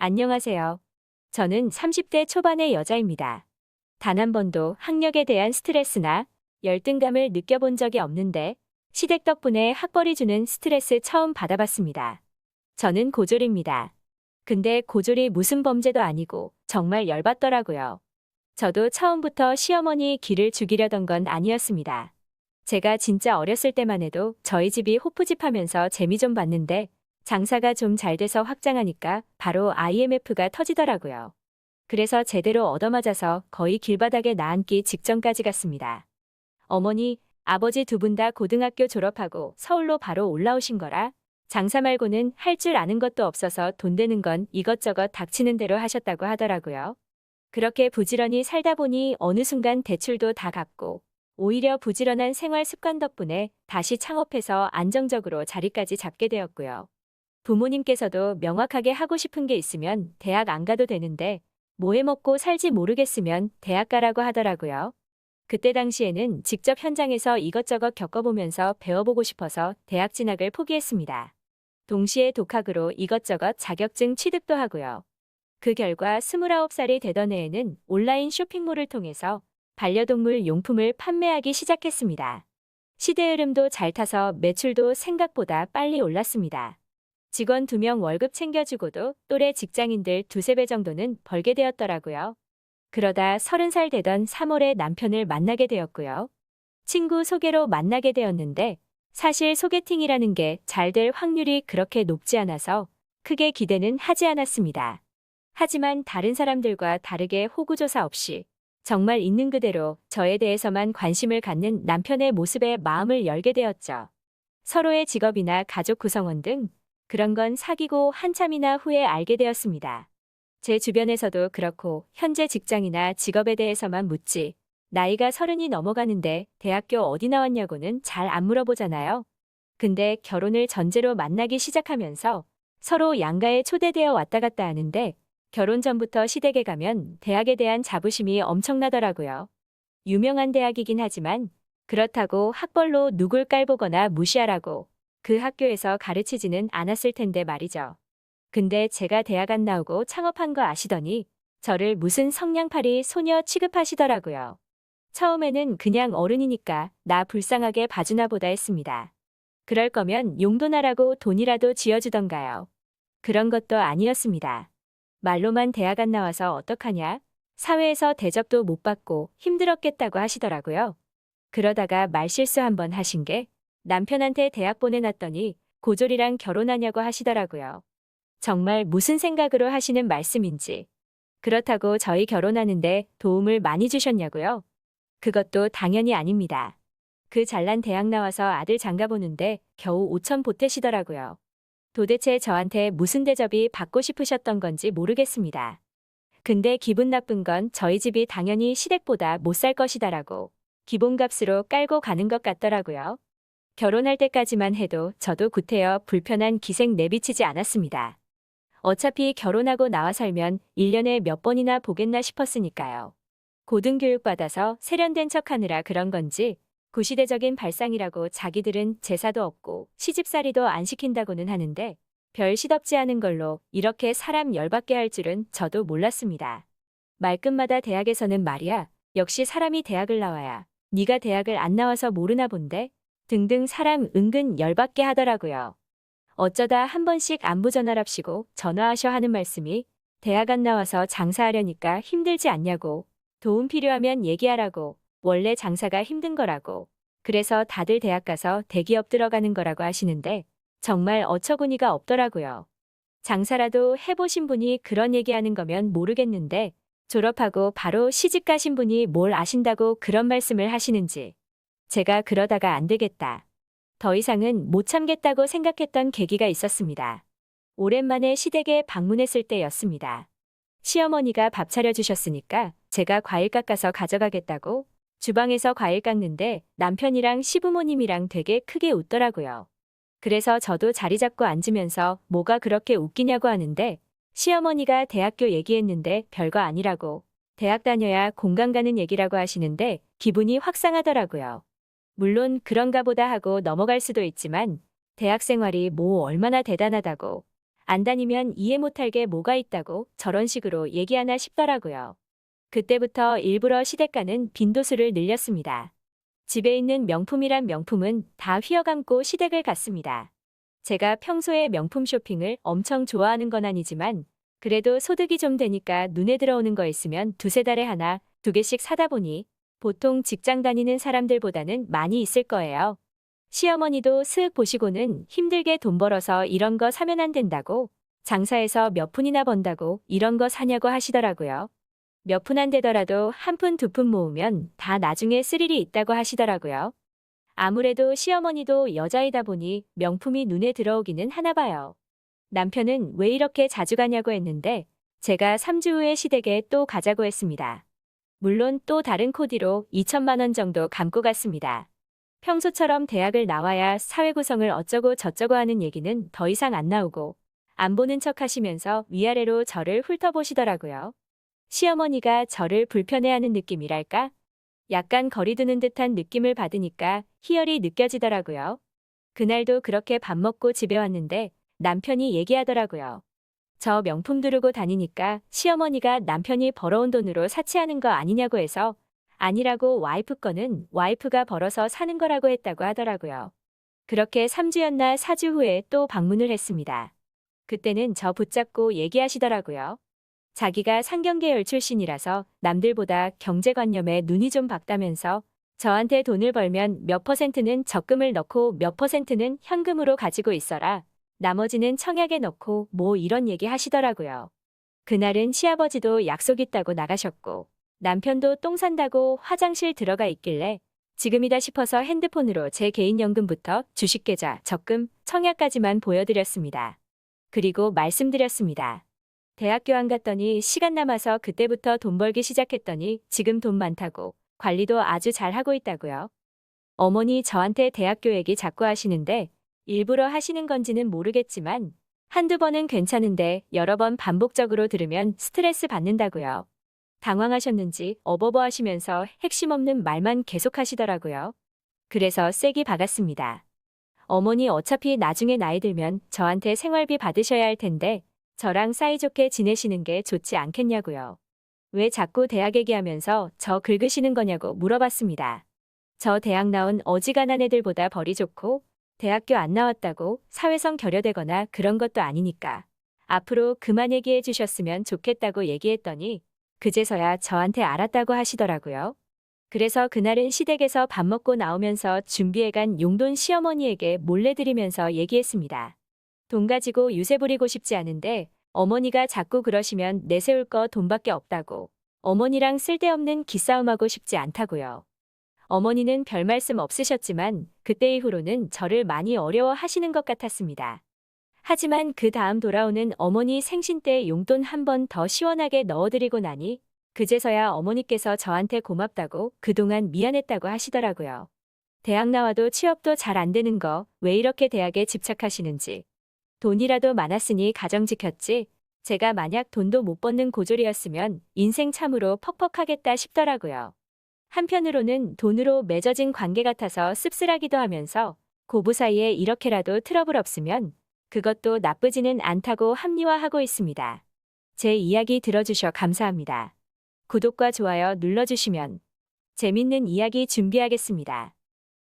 안녕하세요. 저는 30대 초반의 여자입니다. 단 한 번도 학력에 대한 스트레스나 열등감을 느껴본 적이 없는데 시댁 덕분에 학벌이 주는 스트레스 처음 받아봤습니다. 저는 고졸입니다. 근데 고졸이 무슨 범죄도 아니고 정말 열받더라고요. 저도 처음부터 시어머니 기를 죽이려던 건 아니었습니다. 제가 진짜 어렸을 때만 해도 저희 집이 호프집 하면서 재미 좀 봤는데 장사가 좀 잘 돼서 확장하니까 바로 IMF가 터지더라고요. 그래서 제대로 얻어맞아서 거의 길바닥에 나앉기 직전까지 갔습니다. 어머니, 아버지 두 분 다 고등학교 졸업하고 서울로 바로 올라오신 거라 장사 말고는 할 줄 아는 것도 없어서 돈 되는 건 이것저것 닥치는 대로 하셨다고 하더라고요. 그렇게 부지런히 살다 보니 어느 순간 대출도 다 갚고 오히려 부지런한 생활 습관 덕분에 다시 창업해서 안정적으로 자리까지 잡게 되었고요. 부모님께서도 명확하게 하고 싶은 게 있으면 대학 안 가도 되는데 뭐 해 먹고 살지 모르겠으면 대학 가라고 하더라고요. 그때 당시에는 직접 현장에서 이것저것 겪어보면서 배워보고 싶어서 대학 진학을 포기했습니다. 동시에 독학으로 이것저것 자격증 취득도 하고요. 그 결과 29살이 되던 해에는 온라인 쇼핑몰을 통해서 반려동물 용품을 판매하기 시작했습니다. 시대 흐름도 잘 타서 매출도 생각보다 빨리 올랐습니다. 직원 2명 월급 챙겨주고도 또래 직장인들 2~3배 정도는 벌게 되었더라고요. 그러다 30살 되던 3월에 남편을 만나게 되었고요. 친구 소개로 만나게 되었는데 사실 소개팅이라는 게 잘 될 확률이 그렇게 높지 않아서 크게 기대는 하지 않았습니다. 하지만 다른 사람들과 다르게 호구조사 없이 정말 있는 그대로 저에 대해서만 관심을 갖는 남편의 모습에 마음을 열게 되었죠. 서로의 직업이나 가족 구성원 등 그런 건 사귀고 한참이나 후에 알게 되었습니다. 제 주변에서도 그렇고 현재 직장이나 직업에 대해서만 묻지 나이가 30이 넘어가는데 대학교 어디 나왔냐고는 잘 안 물어보잖아요. 근데 결혼을 전제로 만나기 시작하면서 서로 양가에 초대되어 왔다 갔다 하는데 결혼 전부터 시댁에 가면 대학에 대한 자부심이 엄청나더라고요. 유명한 대학이긴 하지만 그렇다고 학벌로 누굴 깔보거나 무시하라고 그 학교에서 가르치지는 않았을 텐데 말이죠. 근데 제가 대학 안 나오고 창업한 거 아시더니 저를 무슨 성냥팔이 소녀 취급하시더라고요. 처음에는 그냥 어른이니까 나 불쌍하게 봐주나 보다 했습니다. 그럴 거면 용돈하라고 돈이라도 쥐어주던가요. 그런 것도 아니었습니다. 말로만 대학 안 나와서 어떡하냐? 사회에서 대접도 못 받고 힘들었겠다고 하시더라고요. 그러다가 말실수 한번 하신 게 남편한테 대학 보내놨더니 고졸이랑 결혼하냐고 하시더라고요. 정말 무슨 생각으로 하시는 말씀인지. 그렇다고 저희 결혼하는데 도움을 많이 주셨냐고요? 그것도 당연히 아닙니다. 그 잘난 대학 나와서 아들 장가보는데 겨우 5천 보태시더라고요. 도대체 저한테 무슨 대접이 받고 싶으셨던 건지 모르겠습니다. 근데 기분 나쁜 건 저희 집이 당연히 시댁보다 못 살 것이다라고 기본값으로 깔고 가는 것 같더라고요. 결혼할 때까지만 해도 저도 구태여 불편한 기색 내비치지 않았습니다. 어차피 결혼하고 나와 살면 1년에 몇 번이나 보겠나 싶었으니까요. 고등교육 받아서 세련된 척하느라 그런 건지 구시대적인 발상이라고 자기들은 제사도 없고 시집살이도 안 시킨다고는 하는데 별 시덥지 않은 걸로 이렇게 사람 열받게 할 줄은 저도 몰랐습니다. 말끝마다 대학에서는 말이야 역시 사람이 대학을 나와야 네가 대학을 안 나와서 모르나 본데 등등 사람 은근 열받게 하더라고요. 어쩌다 한 번씩 안부 전화랍시고 전화하셔 하는 말씀이 대학 안 나와서 장사하려니까 힘들지 않냐고 도움 필요하면 얘기하라고 원래 장사가 힘든 거라고 그래서 다들 대학 가서 대기업 들어가는 거라고 하시는데 정말 어처구니가 없더라고요. 장사라도 해보신 분이 그런 얘기하는 거면 모르겠는데 졸업하고 바로 시집 가신 분이 뭘 아신다고 그런 말씀을 하시는지 제가 그러다가 안 되겠다. 더 이상은 못 참겠다고 생각했던 계기가 있었습니다. 오랜만에 시댁에 방문했을 때였습니다. 시어머니가 밥 차려주셨으니까 제가 과일 깎아서 가져가겠다고 주방에서 과일 깎는데 남편이랑 시부모님이랑 되게 크게 웃더라고요. 그래서 저도 자리 잡고 앉으면서 뭐가 그렇게 웃기냐고 하는데 시어머니가 대학교 얘기했는데 별거 아니라고 대학 다녀야 공감 가는 얘기라고 하시는데 기분이 확 상하더라고요. 물론 그런가 보다 하고 넘어갈 수도 있지만 대학 생활이 뭐 얼마나 대단하다고 안 다니면 이해 못할 게 뭐가 있다고 저런 식으로 얘기하나 싶더라고요. 그때부터 일부러 시댁가는 빈도수를 늘렸습니다. 집에 있는 명품이란 명품은 다 휘어감고 시댁을 갔습니다. 제가 평소에 명품 쇼핑을 엄청 좋아하는 건 아니지만 그래도 소득이 좀 되니까 눈에 들어오는 거 있으면 두세 달에 하나, 두 개씩 사다 보니 보통 직장 다니는 사람들보다는 많이 있을 거예요. 시어머니도 슥 보시고는 힘들게 돈 벌어서 이런 거 사면 안 된다고, 장사해서 몇 푼이나 번다고 이런 거 사냐고 하시더라고요. 몇 푼 안 되더라도 한 푼, 두 푼 모으면 다 나중에 쓸 일이 있다고 하시더라고요. 아무래도 시어머니도 여자이다 보니 명품이 눈에 들어오기는 하나 봐요. 남편은 왜 이렇게 자주 가냐고 했는데 제가 3주 후에 시댁에 또 가자고 했습니다. 물론 또 다른 코디로 2천만 원 정도 감고 갔습니다. 평소처럼 대학을 나와야 사회 구성을 어쩌고 저쩌고 하는 얘기는 더 이상 안 나오고 안 보는 척 하시면서 위아래로 저를 훑어보시더라고요. 시어머니가 저를 불편해하는 느낌이랄까? 약간 거리두는 듯한 느낌을 받으니까 희열이 느껴지더라고요. 그날도 그렇게 밥 먹고 집에 왔는데 남편이 얘기하더라고요. 저 명품 두르고 다니니까 시어머니가 남편이 벌어온 돈으로 사치하는 거 아니냐고 해서 아니라고 와이프 거는 와이프가 벌어서 사는 거라고 했다고 하더라고요. 그렇게 3주였나 4주 후에 또 방문을 했습니다. 그때는 저 붙잡고 얘기하시더라고요. 자기가 상경계열 출신이라서 남들보다 경제관념에 눈이 좀 밝다면서 저한테 돈을 벌면 몇 퍼센트는 적금을 넣고 몇 퍼센트는 현금으로 가지고 있어라. 나머지는 청약에 넣고 뭐 이런 얘기 하시더라고요. 그날은 시아버지도 약속 있다고 나가셨고 남편도 똥 산다고 화장실 들어가 있길래 지금이다 싶어서 핸드폰으로 제 개인연금부터 주식계좌, 적금, 청약까지만 보여드렸습니다. 그리고 말씀드렸습니다. 대학교 안 갔더니 시간 남아서 그때부터 돈 벌기 시작했더니 지금 돈 많다고 관리도 아주 잘하고 있다고요. 어머니 저한테 대학교 얘기 자꾸 하시는데 일부러 하시는 건지는 모르겠지만 한두 번은 괜찮은데 여러 번 반복적으로 들으면 스트레스 받는다고요. 당황하셨는지 어버버 하시면서 핵심 없는 말만 계속 하시더라고요. 그래서 세게 박았습니다. 어머니 어차피 나중에 나이 들면 저한테 생활비 받으셔야 할 텐데 저랑 사이좋게 지내시는 게 좋지 않겠냐고요. 왜 자꾸 대학 얘기하면서 저 긁으시는 거냐고 물어봤습니다. 저 대학 나온 어지간한 애들보다 벌이 좋고 대학교 안 나왔다고 사회성 결여되거나 그런 것도 아니니까 앞으로 그만 얘기해 주셨으면 좋겠다고 얘기했더니 그제서야 저한테 알았다고 하시더라고요. 그래서 그날은 시댁에서 밥 먹고 나오면서 준비해간 용돈 시어머니에게 몰래 드리면서 얘기했습니다. 돈 가지고 유세 부리고 싶지 않은데 어머니가 자꾸 그러시면 내세울 거 돈밖에 없다고 어머니랑 쓸데없는 기싸움하고 싶지 않다고요. 어머니는 별 말씀 없으셨지만 그때 이후로는 저를 많이 어려워하시는 것 같았습니다. 하지만 그 다음 돌아오는 어머니 생신 때 용돈 한 번 더 시원하게 넣어드리고 나니 그제서야 어머니께서 저한테 고맙다고 그동안 미안했다고 하시더라고요. 대학 나와도 취업도 잘 안 되는 거 왜 이렇게 대학에 집착하시는지. 돈이라도 많았으니 가정 지켰지 제가 만약 돈도 못 버는 고졸이었으면 인생 참으로 퍽퍽하겠다 싶더라고요. 한편으로는 돈으로 맺어진 관계 같아서 씁쓸하기도 하면서 고부 사이에 이렇게라도 트러블 없으면 그것도 나쁘지는 않다고 합리화하고 있습니다. 제 이야기 들어주셔 감사합니다. 구독과 좋아요 눌러주시면 재밌는 이야기 준비하겠습니다.